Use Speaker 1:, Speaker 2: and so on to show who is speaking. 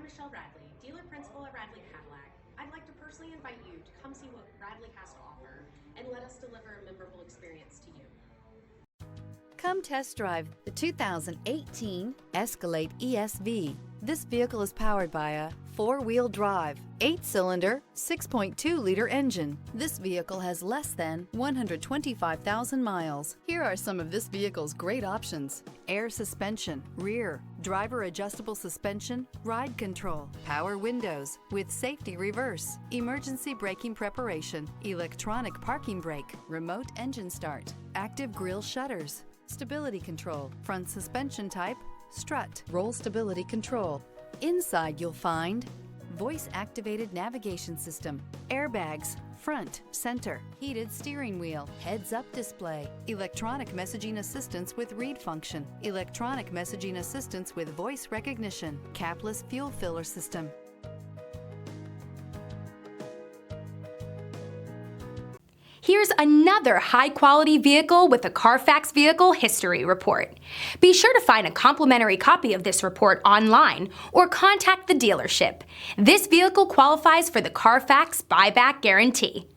Speaker 1: Michelle Radley, dealer principal at Radley Cadillac. I'd like to personally invite you to come see what Radley has to offer and let us deliver a memorable experience to you.
Speaker 2: Come test drive the 2018 Escalade ESV. This vehicle is powered by a 4-wheel drive, 8-cylinder, 6.2-liter engine. This vehicle has less than 125,000 miles. Here are some of this vehicle's great options: air suspension, rear, driver adjustable suspension, ride control, power windows with safety reverse, emergency braking preparation, electronic parking brake, remote engine start, active grille shutters, stability control, front suspension type, strut, roll stability control. Inside you'll find voice-activated navigation system, airbags, front, center, heated steering wheel, heads-up display, electronic messaging assistance with read function, electronic messaging assistance with voice recognition, capless fuel filler system.
Speaker 3: Here's another high-quality vehicle with a Carfax Vehicle History Report. Be sure to find a complimentary copy of this report online or contact the dealership. This vehicle qualifies for the Carfax Buyback Guarantee.